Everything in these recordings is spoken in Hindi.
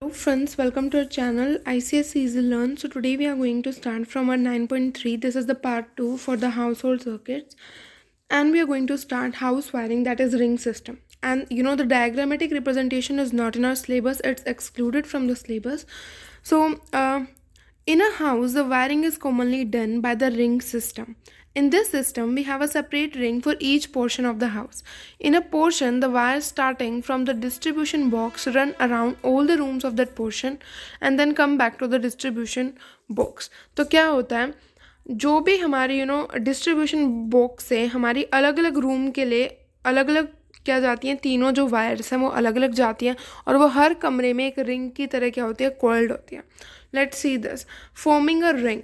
Hello friends, welcome to our channel ICS Easy Learn. So today we are going to start from our 9.3. This is the part 2 for the household circuits, and we are going to start house wiring, that is ring system. And the diagrammatic representation is not in our syllabus, it's excluded from the syllabus. So in a house, the wiring is commonly done by the ring system. In this system, we have a separate ring for each portion of the house. In a portion, the wires starting from the distribution box run around all the rooms of that portion and then come back to the distribution box. तो क्या होता है, जो भी हमारी डिस्ट्रीब्यूशन बॉक्स से हमारी अलग अलग रूम के लिए अलग अलग क्या जाती हैं, तीनों जो वायर्स हैं वो अलग अलग जाती हैं और वो हर कमरे में एक रिंग की तरह क्या होती है, कॉइल्ड होती है. Let's see this forming a ring.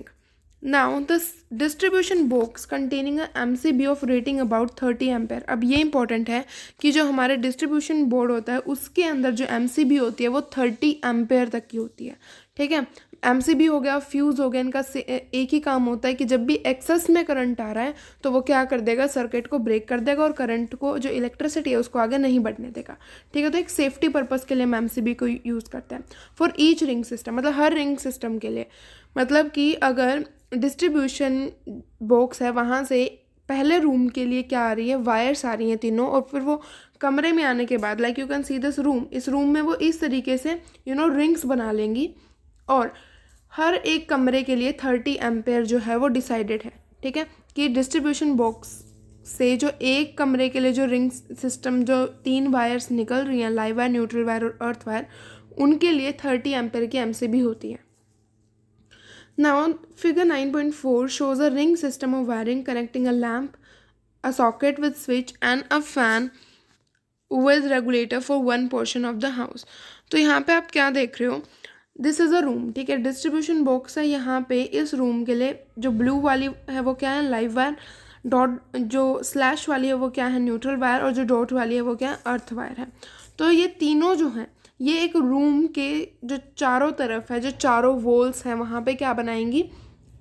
Now this distribution box containing a MCB of rating about 30 ampere. अब ये इंपॉर्टेंट है कि जो हमारे डिस्ट्रीब्यूशन बोर्ड होता है उसके अंदर जो एमसीबी होती है वो 30 एम्पेयर तक की होती है. ठीक है, एमसीबी हो गया, फ्यूज़ हो गया, इनका एक ही काम होता है कि जब भी एक्सेस में करंट आ रहा है तो वो क्या कर देगा, सर्किट को ब्रेक कर देगा और करंट को, जो इलेक्ट्रिसिटी है उसको आगे नहीं बढ़ने देगा. ठीक है, तो एक सेफ्टी पर्पज़ के लिए हम एमसीबी को यूज़ करते हैं. फॉर ईच रिंग सिस्टम, मतलब हर रिंग सिस्टम के लिए, मतलब कि अगर डिस्ट्रीब्यूशन बॉक्स है वहाँ से पहले रूम के लिए क्या आ रही है, वायर्स आ रही हैं तीनों, और फिर वो कमरे में आने के बाद like you can see this room, इस रूम में वो इस तरीके से रिंग्स बना लेंगी और हर एक कमरे के लिए 30 एम्पेयर जो है वो डिसाइडेड है. ठीक है, कि डिस्ट्रीब्यूशन बॉक्स से जो एक कमरे के लिए जो रिंग सिस्टम जो 3 वायर्स निकल रही हैं, लाइव वायर, न्यूट्रल वायर और अर्थ वायर, उनके लिए 30 एम्पेयर की एमसीबी होती है. Now, figure 9.4 shows a ring system of wiring connecting a lamp, a socket with switch and a fan with regulator for one portion of the house. तो यहाँ पे आप क्या देख रहे हो, दिस इज़ अ रूम. ठीक है, डिस्ट्रीब्यूशन बॉक्स है. यहाँ पे इस रूम के लिए जो ब्लू वाली है वो क्या है, लाइव वायर, डॉट जो स्लैश वाली है वो क्या है, न्यूट्रल वायर, और जो डॉट वाली है वो क्या है, अर्थ वायर है. तो ये तीनों जो हैं ये एक रूम के जो चारों तरफ है, जो चारों वॉल्स हैं वहाँ पे क्या बनाएंगी,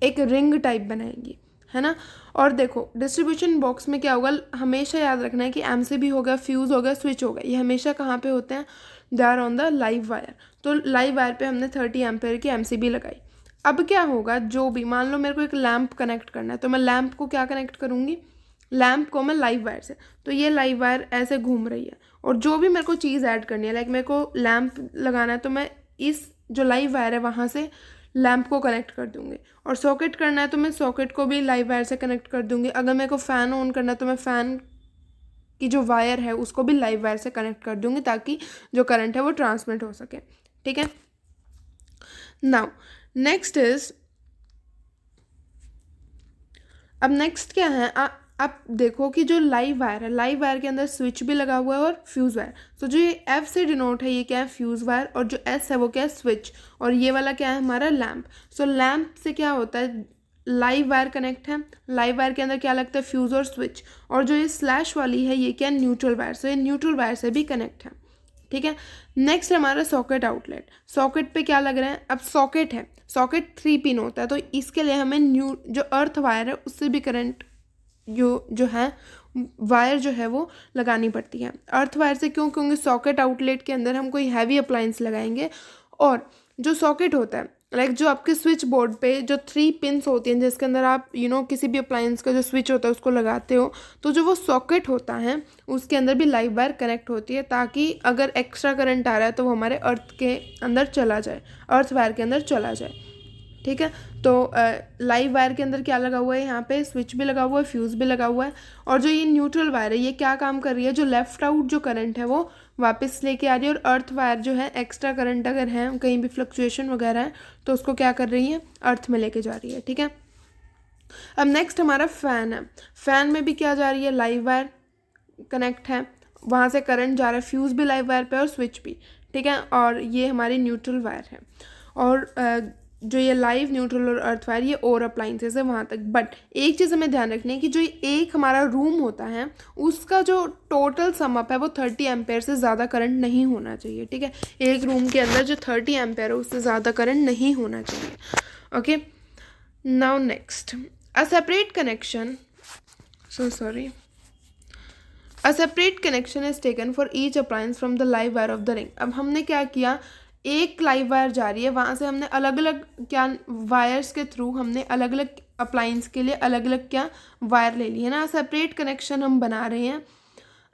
एक रिंग टाइप बनाएंगी, है ना. और देखो डिस्ट्रीब्यूशन बॉक्स में क्या होगा, हमेशा याद रखना है कि एमसीबी हो गया, फ्यूज़ हो गया, स्विच हो गया, ये हमेशा कहाँ पे होते हैं, they are on the live wire. तो लाइव वायर पे हमने 30 एम्पेयर की एमसीबी लगाई. अब क्या होगा, जो भी मान लो मेरे को एक लैंप कनेक्ट करना है तो मैं लैंप को क्या कनेक्ट करूँगी, लैंप को मैं लाइव वायर से. तो ये लाइव वायर ऐसे घूम रही है और जो भी मेरे को चीज़ ऐड करनी है, लाइक मेरे को लैंप लगाना है तो मैं इस जो लाइव वायर है वहाँ से लैंप को कनेक्ट कर दूँगी, और सॉकेट करना है तो मैं सॉकेट को भी लाइव वायर से कनेक्ट कर दूँगी. अगर मेरे को फ़ैन ऑन करना है तो मैं फ़ैन की जो वायर है उसको भी लाइव वायर से कनेक्ट कर दूँगी ताकि जो करंट है वो ट्रांसमिट हो सके. ठीक है, नाउ नेक्स्ट इज, अब नेक्स्ट क्या है, आप देखो कि जो लाइव वायर है, लाइव वायर के अंदर स्विच भी लगा हुआ है और फ्यूज़ वायर. तो जो ये एफ से डिनोट है ये क्या है, फ्यूज़ वायर, और जो एस है वो क्या है, स्विच, और ये वाला क्या है हमारा लैम्प. सो लैम्प से क्या होता है, लाइव वायर कनेक्ट है, लाइव वायर के अंदर क्या लगता है, फ्यूज़ और स्विच, और जो ये स्लैश वाली है ये क्या है, न्यूट्रल वायर. सो ये न्यूट्रल वायर से भी कनेक्ट है. ठीक है, नेक्स्ट हमारा सॉकेट आउटलेट. सॉकेट पे क्या लग रहा है, अब सॉकेट है, सॉकेट 3 पिन होता है तो इसके लिए हमें जो अर्थ वायर है उससे भी करंट जो है वायर जो है वो लगानी पड़ती है. अर्थ वायर से क्यों, क्योंकि सॉकेट आउटलेट के अंदर हम कोई हैवी अप्लायंस लगाएंगे, और जो सॉकेट होता है लाइक जो आपके स्विच बोर्ड पे जो 3 पिन्स होती हैं जिसके अंदर आप किसी भी अप्लायंस का जो स्विच होता है उसको लगाते हो, तो जो वो सॉकेट होता है उसके अंदर भी लाइव वायर कनेक्ट होती है ताकि अगर एक्स्ट्रा करंट आ रहा है तो वो हमारे अर्थ के अंदर चला जाए, अर्थ वायर के अंदर चला जाए. ठीक है, तो लाइव वायर के अंदर क्या लगा हुआ है, यहाँ पे स्विच भी लगा हुआ है, फ्यूज़ भी लगा हुआ है, और जो ये न्यूट्रल वायर है ये क्या काम कर रही है, जो लेफ्ट आउट जो करंट है वो वापस लेके आ रही है, और अर्थ वायर जो है एक्स्ट्रा करंट अगर है कहीं भी फ्लक्चुएशन वगैरह है तो उसको क्या कर रही है, अर्थ में लेके जा रही है. ठीक है, अब नेक्स्ट हमारा फ़ैन है. फ़ैन में भी क्या जा रही है, लाइव वायर कनेक्ट है, वहाँ से करंट जा रहा है, फ्यूज़ भी लाइव वायर पे और स्विच भी. ठीक है, और ये हमारी न्यूट्रल वायर है, और जो ये लाइव, न्यूट्रल और अर्थ वायर ये और अप्लाइंसेस है वहाँ तक. बट एक चीज़ हमें ध्यान रखनी है कि जो एक हमारा रूम होता है उसका जो टोटल समअप है वो 30 एम्पेयर से ज़्यादा करंट नहीं होना चाहिए. ठीक है, एक रूम के अंदर जो 30 एम्पेयर है उससे ज़्यादा करंट नहीं होना चाहिए. Okay, now next, a separate connection, A separate connection is taken for each appliance from the live wire of the ring. अब हमने क्या किया, एक लाइव वायर जा रही है, वहाँ से हमने अलग अलग क्या वायर्स के थ्रू हमने अलग अलग अप्लायंस के लिए अलग अलग क्या वायर ले ली है ना, सेपरेट कनेक्शन हम बना रहे हैं।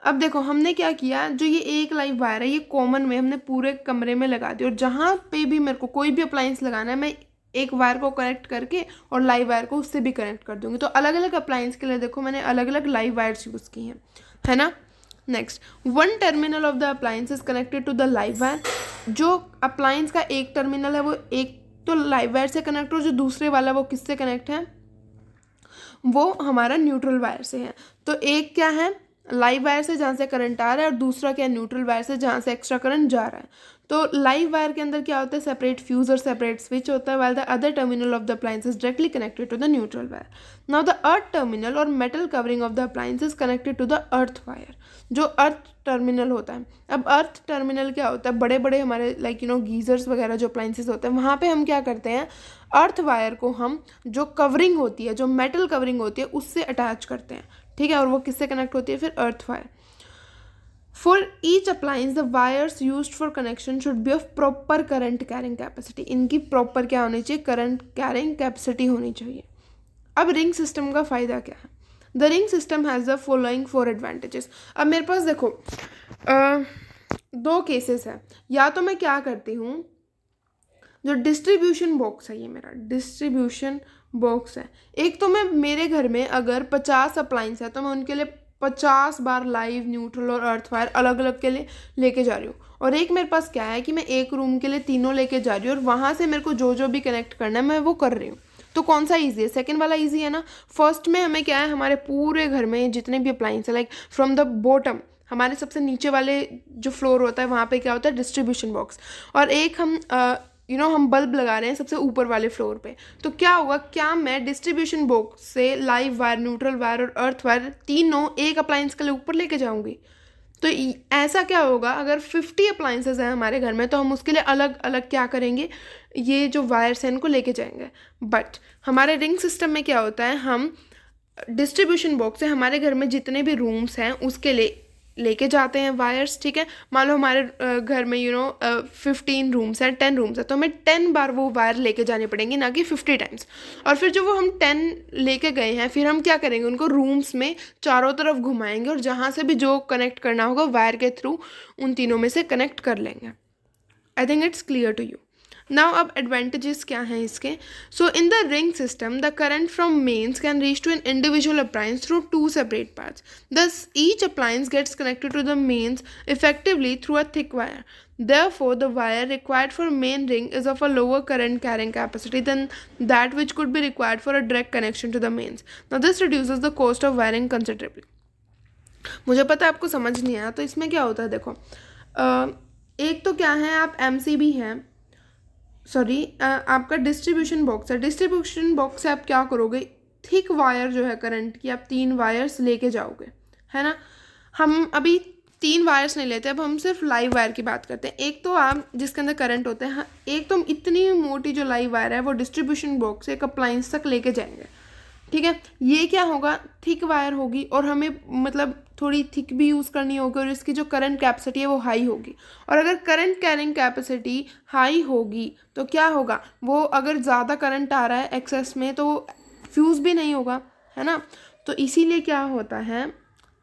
अब देखो हमने क्या किया, जो ये एक लाइव वायर है ये कॉमन में हमने पूरे कमरे में लगा दी, और जहाँ पे भी मेरे को कोई भी अप्लायंस लगाना है मैं एक वायर को कनेक्ट करके और लाइव वायर को उससे भी कनेक्ट कर दूंगी। तो अलग अलग अप्लायंस के लिए देखो मैंने अलग अलग लाइव वायर्स यूज़ की हैं, है ना। Next, one terminal of the appliance is connected to the live wire. जो अप्लायंस का एक टर्मिनल है वो एक तो लाइव वायर से कनेक्ट हो, जो दूसरे वाला वो किससे कनेक्ट है, वो हमारा न्यूट्रल वायर से है। तो एक क्या है लाइव वायर से जहाँ से करंट आ रहा है, और दूसरा क्या न्यूट्रल वायर से जहाँ से एक्स्ट्रा करंट जा रहा है। तो लाइव वायर के अंदर क्या होता है, सेपरेट फ्यूज और सेपरेट स्विच होता है, while the other terminal of the appliance is directly connected to the neutral wire. Now the earth terminal और metal covering of the appliance is connected to the earth wire. जो अर्थ टर्मिनल होता है, अब अर्थ टर्मिनल क्या होता है, बड़े बड़े हमारे लाइक गीजर्स वगैरह जो अप्लाइंसेस होते हैं वहाँ पे हम क्या करते हैं, अर्थ वायर को हम जो कवरिंग होती है, जो मेटल कवरिंग होती है उससे अटैच करते हैं, ठीक है। और वो किससे कनेक्ट होती है, फिर earth wire. For each appliance the wires used for connection should be of proper current carrying capacity. इनकी प्रॉपर क्या होनी चाहिए, करंट कैरिंग कैपेसिटी होनी चाहिए। अब रिंग सिस्टम का फ़ायदा क्या है, the ring system has the following 4 advantages. अब मेरे पास देखो दो केसेस है, या तो मैं क्या करती हूँ, जो डिस्ट्रीब्यूशन बॉक्स है, ये मेरा डिस्ट्रीब्यूशन बॉक्स है, एक तो मैं मेरे घर में अगर 50 अप्लायंस है तो मैं उनके लिए 50 बार लाइव, न्यूट्रल और अर्थ वायर अलग अलग के लिए लेके जा रही हूँ। और एक मेरे पास क्या है कि मैं एक रूम के लिए तीनों लेके जा रही हूँ, और वहाँ से मेरे को जो जो भी कनेक्ट करना है मैं वो कर रही हूँ। तो कौन सा ईजी है, सेकंड वाला ईजी है ना। फर्स्ट में हमें क्या है, हमारे पूरे घर में जितने भी अप्लायंस है लाइक फ्रॉम द बॉटम, हमारे सबसे नीचे वाले जो फ्लोर होता है वहाँ पे क्या होता है, डिस्ट्रीब्यूशन बॉक्स, और एक हम हम बल्ब लगा रहे हैं सबसे ऊपर वाले फ्लोर पे। तो क्या होगा, क्या मैं डिस्ट्रीब्यूशन बॉक्स से लाइव वायर, न्यूट्रल वायर और अर्थ वायर तीनों एक अप्लायंस के लिए ऊपर लेके जाऊंगी। तो ऐसा क्या होगा, अगर 50 अप्लायंसेस हैं हमारे घर में तो हम उसके लिए अलग अलग क्या करेंगे, ये जो वायर्स हैं इनको लेके जाएंगे। बट हमारे रिंग सिस्टम में क्या होता है, हम डिस्ट्रीब्यूशन बॉक्स से हमारे घर में जितने भी रूम्स हैं उसके लिए लेके जाते हैं वायर्स, ठीक है। मान लो हमारे घर में 15 रूम्स हैं, 10 रूम्स हैं, तो हमें 10 बार वो वायर लेके जाने पड़ेंगे, ना कि 50 टाइम्स। और फिर जो वो हम 10 लेके गए हैं, फिर हम क्या करेंगे, उनको रूम्स में चारों तरफ घुमाएंगे, और जहाँ से भी जो कनेक्ट करना होगा वायर के थ्रू उन तीनों में से कनेक्ट कर लेंगे। I think it's clear to you. Now अब एडवांटेजेस क्या हैं इसके। So in the ring system the current from mains can reach to an individual appliance through 2 separate parts, thus each appliance gets connected to the mains effectively through a thick wire. Therefore the wire required for main ring is of a lower current carrying capacity than that which could be required for a direct connection to the mains. Now this reduces the cost of wiring considerably. मुझे पता है आपको समझ नहीं आया, तो इसमें क्या होता है देखो, एक तो क्या है, आप MCB हैं, सॉरी आपका डिस्ट्रीब्यूशन बॉक्स है, डिस्ट्रीब्यूशन बॉक्स से आप क्या करोगे, थिक वायर जो है करंट की आप 3 वायर्स लेके जाओगे, है ना। हम अभी 3 वायर्स नहीं लेते, अब हम सिर्फ लाइव वायर की बात करते हैं। एक तो आप जिसके अंदर करंट होता है, हाँ, एक तो इतनी मोटी जो लाइव वायर है वो डिस्ट्रीब्यूशन बॉक्स से एक अप्लायंस तक लेके जाएंगे, ठीक है। ये क्या होगा, थिक वायर होगी, और हमें मतलब थोड़ी थिक भी यूज़ करनी होगी, और इसकी जो करंट कैपेसिटी है वो हाई होगी। और अगर करंट कैरिंग कैपेसिटी हाई होगी तो क्या होगा, वो अगर ज़्यादा करंट आ रहा है एक्सेस में तो फ्यूज़ भी नहीं होगा, है ना। तो इसीलिए क्या होता है,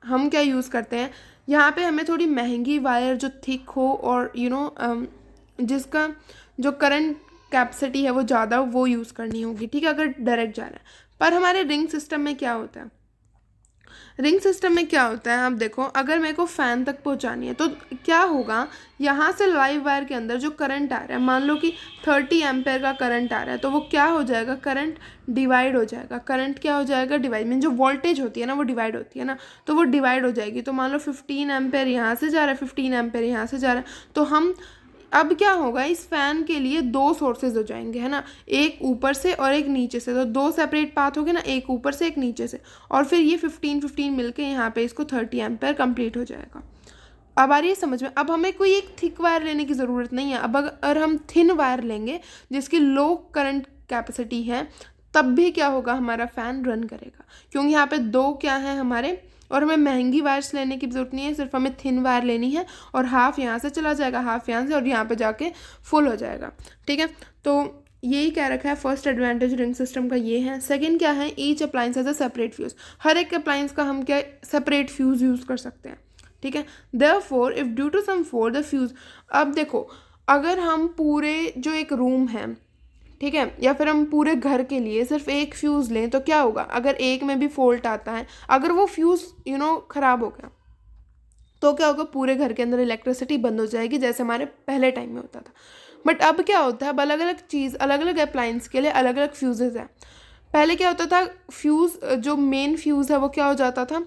हम क्या यूज़ करते हैं, यहाँ पे हमें थोड़ी महंगी वायर जो थिक हो और जिसका जो करंट कैपेसिटी है वो ज़्यादा हो वो यूज़ करनी होगी, ठीक है, अगर डायरेक्ट जा रहा है। पर हमारे रिंग सिस्टम में क्या होता है, रिंग सिस्टम में क्या होता है, आप देखो अगर मेरे को फ़ैन तक पहुंचानी है तो क्या होगा, यहाँ से लाइव वायर के अंदर जो करंट आ रहा है, मान लो कि 30 एम्पेयर का करंट आ रहा है, तो वो क्या हो जाएगा, करंट डिवाइड हो जाएगा। करंट क्या हो जाएगा, डिवाइड, मीन जो वोल्टेज होती है ना वो डिवाइड होती है ना, तो वो डिवाइड हो जाएगी। तो मान लो 15 एम्पेयर यहाँ से जा रहा है, 15 एम्पेयर यहाँ से जा रहा है, तो हम अब क्या होगा, इस फ़ैन के लिए 2 सोर्सेज हो जाएंगे, है ना, एक ऊपर से और एक नीचे से। तो 2 सेपरेट पाथ हो गए ना, एक ऊपर से एक नीचे से, और फिर ये 15 मिलके यहाँ पे इसको 30 एम्पेयर कंप्लीट हो जाएगा। अब आ रही है समझ में। अब हमें कोई एक थिक वायर लेने की ज़रूरत नहीं है। अब अगर हम थिन वायर लेंगे जिसकी लो करंट कैपेसिटी है, तब भी क्या होगा, हमारा फ़ैन रन करेगा, क्योंकि यहाँ पे 2 क्या है हमारे, और हमें महंगी वायर्स लेने की ज़रूरत नहीं है, सिर्फ हमें थिन वायर लेनी है और हाफ यहाँ से चला जाएगा, हाफ यहाँ से, और यहाँ पे जाके फुल हो जाएगा। ठीक है, तो यही कह रखा है। फर्स्ट एडवांटेज रिंग सिस्टम का ये है। सेकंड क्या है, each appliance has a separate fuse. हर एक अप्लायंस का हम क्या सेपरेट फ्यूज़ यूज़ कर सकते हैं। ठीक है, therefore if due to some fault the fuse, अब देखो अगर हम पूरे जो एक रूम है, ठीक है, या फिर हम पूरे घर के लिए सिर्फ एक फ्यूज़ लें तो क्या होगा, अगर एक में भी फॉल्ट आता है, अगर वो फ्यूज़ ख़राब हो गया तो क्या होगा, पूरे घर के अंदर इलेक्ट्रिसिटी बंद हो जाएगी, जैसे हमारे पहले टाइम में होता था। बट अब क्या होता है, अब अलग अलग चीज़, अलग अलग अप्लायंस के लिए अलग अलग फ्यूज़ेज़ हैं। पहले क्या होता था, फ्यूज़ जो मेन फ्यूज़ है वो क्या हो जाता था,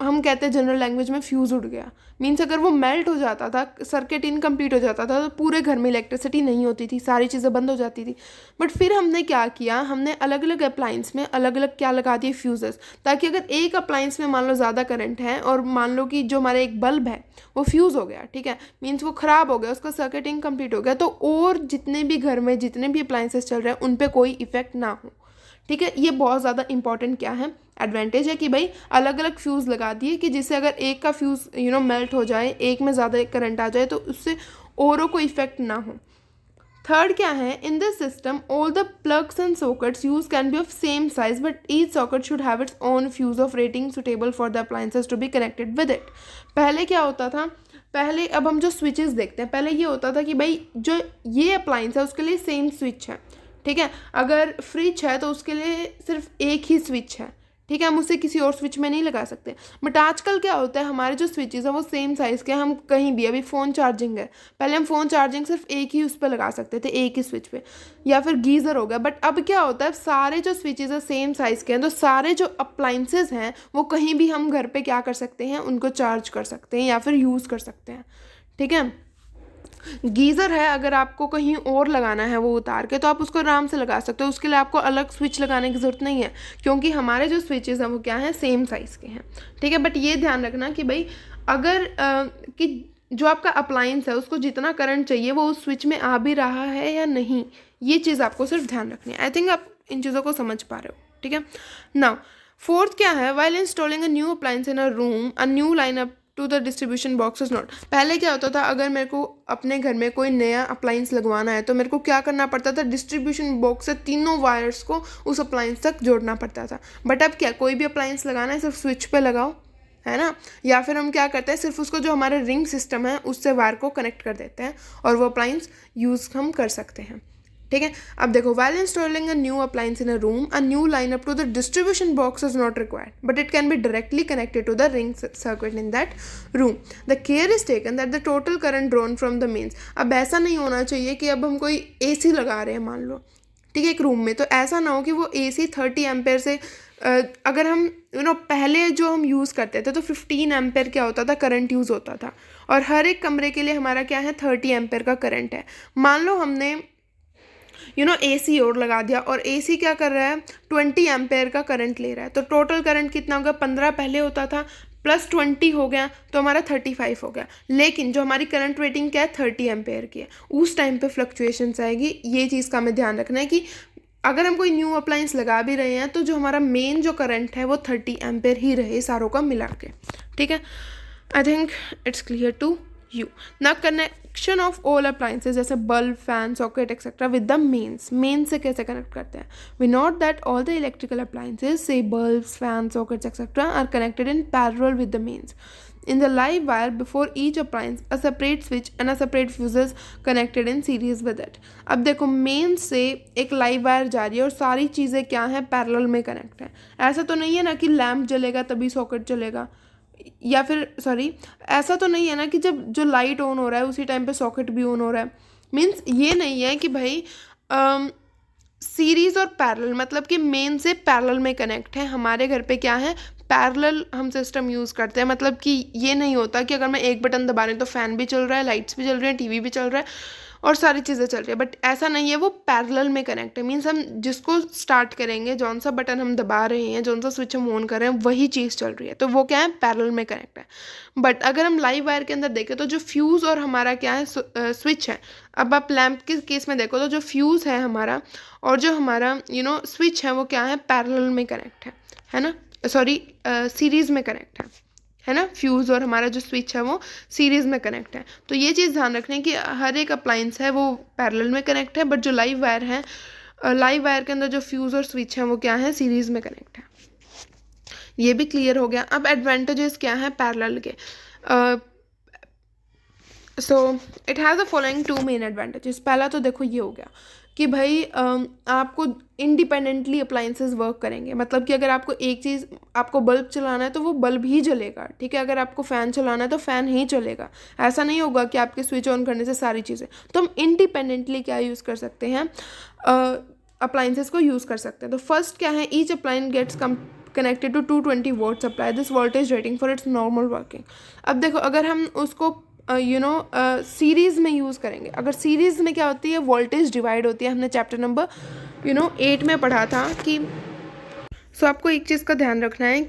हम कहते हैं जनरल लैंग्वेज में फ्यूज़ उड़ गया। मीन्स अगर वो मेल्ट हो जाता था, सर्किट इनकम्प्लीट हो जाता था, तो पूरे घर में इलेक्ट्रिसिटी नहीं होती थी, सारी चीज़ें बंद हो जाती थी। बट फिर हमने क्या किया, हमने अलग अलग अप्लायंस में अलग अलग क्या लगा दिए, फ्यूज़ेस, ताकि अगर एक अप्लायंस में मान लो ज़्यादा करंट है और मान लो कि जो हमारा एक बल्ब है वो फ्यूज़ हो गया, ठीक है, मीन्स वो ख़राब हो गया, उसका सर्किट इनकम्प्लीट हो गया, तो और जितने भी घर में जितने भी अप्लायंसेस चल रहे हैं उन पर कोई इफेक्ट ना हो। ठीक है, ये बहुत ज़्यादा इंपॉर्टेंट क्या है, एडवांटेज है कि भाई अलग अलग फ्यूज़ लगा दिए कि जिससे अगर एक का फ्यूज़ मेल्ट हो जाए, एक में ज़्यादा करंट आ जाए तो उससे औरों को इफेक्ट ना हो। थर्ड क्या है, in this system all the plugs and sockets use can be of same size but each socket should have its own fuse of rating suitable for the appliances to be connected with it. पहले क्या होता था, पहले अब हम जो स्विचेस देखते हैं, पहले ये होता था कि भाई जो ये अप्लायंस है उसके लिए सेम स्विच है। ठीक है, अगर फ्रिज है तो उसके लिए सिर्फ एक ही स्विच है। ठीक है, हम उसे किसी और स्विच में नहीं लगा सकते। बट आजकल क्या होता है, हमारे जो स्विचेस हैं वो सेम साइज़ के, हम कहीं भी, अभी फ़ोन चार्जिंग है, पहले हम फ़ोन चार्जिंग सिर्फ एक ही उस पर लगा सकते थे, एक ही स्विच पे, या फिर गीज़र हो गया। बट अब क्या होता है, सारे जो स्विचेस हैं सेम साइज़ के हैं, तो सारे जो अप्लाइंसेस हैं वो कहीं भी हम घर पे क्या कर सकते हैं, उनको चार्ज कर सकते हैं या फिर यूज़ कर सकते हैं। ठीक है, गीज़र है, अगर आपको कहीं और लगाना है वो उतार के, तो आप उसको आराम से लगा सकते हो, उसके लिए आपको अलग स्विच लगाने की ज़रूरत नहीं है, क्योंकि हमारे जो स्विचेस हैं वो क्या हैं, सेम साइज़ के हैं। ठीक है, बट ये ध्यान रखना कि भाई अगर कि जो आपका अप्लायंस है उसको जितना करंट चाहिए वो उस स्विच में आ भी रहा है या नहीं, ये चीज़ आपको सिर्फ ध्यान रखनी है। आई थिंक आप इन चीज़ों को समझ पा रहे हो। ठीक है, नाउ फोर्थ क्या है, while installing a new appliance in a room a new line up to the distribution box is not. पहले क्या होता था, अगर मेरे को अपने घर में कोई नया अप्लायंस लगवाना है तो मेरे को क्या करना पड़ता था, डिस्ट्रीब्यूशन बॉक्स से तीनों वायर्स को उस अप्लायंस तक जोड़ना पड़ता था। बट अब क्या, कोई भी अप्लायंस लगाना है सिर्फ स्विच पे लगाओ, है ना, या फिर हम क्या करते हैं, सिर्फ उसको जो हमारा रिंग सिस्टम है उससे वायर को कनेक्ट कर देते हैं और वो अप्लायंस यूज़ हम कर सकते हैं। ठीक है, अब देखो, while installing a new appliance in a room, a new line up to the distribution box is not required, but it can be directly connected to the ring circuit in that room. The care is taken that the total current drawn from the mains, अब ऐसा नहीं होना चाहिए कि अब हम कोई AC लगा रहे हैं मान लो, ठीक है, एक रूम में, तो ऐसा ना हो कि वो AC 30 एम्पेयर से अगर हम पहले जो हम यूज़ करते थे तो 15 एम्पेयर क्या होता था, करंट यूज़ होता था, और हर एक कमरे के लिए हमारा क्या है, 30 एम्पेयर का करंट है। मान लो हमने AC और लगा दिया और AC क्या कर रहा है, 20 एम्पेयर का करंट ले रहा है, तो टोटल करंट कितना होगा, 15 पहले होता था प्लस 20 हो गया तो हमारा 35 हो गया। लेकिन जो हमारी करंट रेटिंग क्या है, 30 एम्पेयर की है, उस टाइम पे फ्लक्चुएशंस आएगी। ये चीज़ का हमें ध्यान रखना है कि अगर हम कोई न्यू अप्लायंस लगा भी रहे हैं तो जो हमारा मेन जो करंट है वो 30 एम्पेयर ही रहे सारों का मिला के। ठीक है, I think it's clear to you. ना कनेक्शन ऑफ ऑल अप्लायंसेज जैसे bulb, fan, socket etcetera with the main से कैसे कनेक्ट करते हैं, we note that all the electrical appliances से bulbs, fan, sockets etcetera are connected in parallel with the mains. In the live wire before each appliance, a separate switch and a separate fuse is connected in series with it. अब देखो, मेन से एक लाइव वायर जा रही है और सारी चीज़ें क्या हैं, पैरेलल में कनेक्ट है। ऐसा तो नहीं है ना कि लैम्प जलेगा तभी सॉकेट चलेगा, या फिर सॉरी, ऐसा तो नहीं है ना कि जब जो लाइट ऑन हो रहा है उसी टाइम पे सॉकेट भी ऑन हो रहा है। मीन्स ये नहीं है कि भाई सीरीज़ और पैरेलल, मतलब कि मेन से पैरेलल में कनेक्ट है। हमारे घर पे क्या है, पैरेलल हम सिस्टम यूज़ करते हैं, मतलब कि ये नहीं होता कि अगर मैं एक बटन दबा रही हूँ तो फ़ैन भी चल रहा है, लाइट्स भी चल रही हैं, टीवी भी चल रहा है और सारी चीज़ें चल रही है। बट ऐसा नहीं है, वो पैरेलल में कनेक्ट है। मीन्स हम जिसको स्टार्ट करेंगे, जौन सा बटन हम दबा रहे हैं, जौन सा स्विच हम ऑन कर रहे हैं, वही चीज़ चल रही है, तो वो क्या है, पैरेलल में कनेक्ट है। बट अगर हम लाइव वायर के अंदर देखें तो जो फ्यूज़ और हमारा क्या है, स्विच है। अब आप लैम्प के केस में देखो तो जो फ्यूज़ है हमारा और जो हमारा स्विच है वो क्या है, पैरेलल में कनेक्ट है ना। सॉरी सीरीज़ में कनेक्ट है ना, फ्यूज़ और हमारा जो स्विच है वो सीरीज़ में कनेक्ट है। तो ये चीज़ ध्यान रखने की हर एक अप्लाइंस है वो पैरेलल में कनेक्ट है, बट जो लाइव वायर है, लाइव वायर के अंदर जो फ्यूज़ और स्विच है वो क्या है, सीरीज़ में कनेक्ट है। ये भी क्लियर हो गया। अब एडवांटेजेस क्या है पैरेलल के? So it has the following 2 main advantages. पहला तो देखो ये हो गया कि भाई आपको इंडिपेंडेंटली अप्लाइंसेस वर्क करेंगे, मतलब कि अगर आपको एक चीज़, आपको बल्ब चलाना है तो वो बल्ब ही जलेगा, ठीक है। अगर आपको फ़ैन चलाना है तो फ़ैन ही चलेगा। ऐसा नहीं होगा कि आपके स्विच ऑन करने से सारी चीज़ें, तो हम इंडिपेंडेंटली क्या यूज़ कर सकते हैं, अप्लाइंसेस को यूज़ कर सकते हैं। तो फर्स्ट क्या है, each appliance gets connected to 220 volt supply, this voltage rating for its normal working. अब देखो अगर हम उसको सीरीज़ में यूज़ करेंगे, अगर सीरीज़ में क्या होती है, वोल्टेज डिवाइड होती है। हमने चैप्टर नंबर 8 में पढ़ा था कि आपको एक चीज़ का ध्यान रखना है।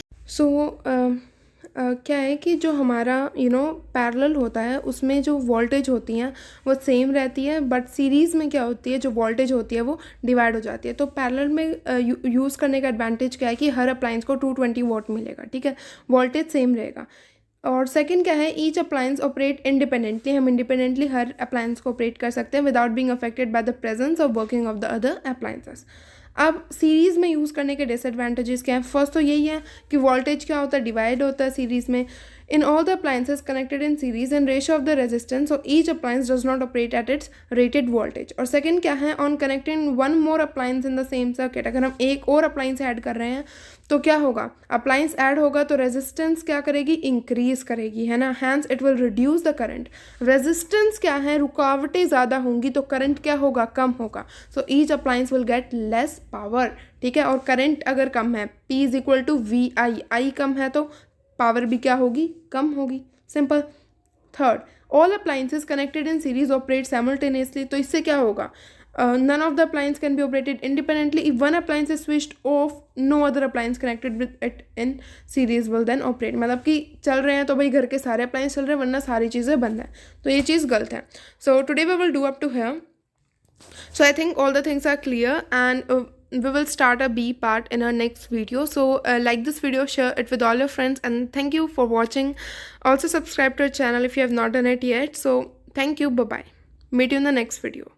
क्या है कि जो हमारा पैरेलल होता है उसमें जो वोल्टेज होती हैं वो सेम रहती है, बट सीरीज़ में क्या होती है, जो वोल्टेज होती है वो डिवाइड हो जाती है। तो पैरेलल में यूज़ करने का एडवांटेज क्या है कि हर अप्लायंस को 220 वोल्ट मिलेगा, ठीक है, वोल्टेज सेम रहेगा। और सेकंड क्या है, ईच अप्लायंस ऑपरेट इंडिपेंडेंटली, हम इंडिपेंडेंटली हर अप्लायंस को ऑपरेट कर सकते हैं without being affected by the presence of working of the other appliances. अब सीरीज़ में यूज़ करने के डिसएडवांटेजेस क्या हैं? फर्स्ट तो यही है कि वोल्टेज क्या होता है, डिवाइड होता है सीरीज़ में। In all the appliances connected in series and ratio of the resistance of each appliance does not operate at its rated voltage. और सेकंड क्या है, on connecting one more appliance in the same circuit, अगर हम एक और अप्लायंस ऐड कर रहे हैं तो क्या होगा, अप्लायंस ऐड होगा तो रेजिस्टेंस क्या करेगी, इंक्रीज करेगी, है ना, hence it will reduce the current. Resistance क्या है, रुकावटें ज़्यादा होंगी तो करंट क्या होगा, कम होगा। So each appliance will get less power, ठीक है। और करंट अगर कम है, P is equal to V I कम है तो पावर भी क्या होगी, कम होगी, simple. Third, all appliances connected in series operate simultaneously, तो इससे क्या होगा, none of the appliance can be operated independently. If one appliance is switched off, no other appliance connected with it in series will then operate. मतलब कि चल रहे हैं तो भाई घर के सारे अप्लायंस चल रहे हैं, वरना सारी चीज़ें बंद हैं, तो ये चीज़ गलत है। So today we will do up to here. So I think all the things are clear, and we will start a B part in our next video. So like this video, share it with all your friends, and thank you for watching. Also subscribe to our channel if you have not done it yet. So thank you, bye bye, meet you in the next video.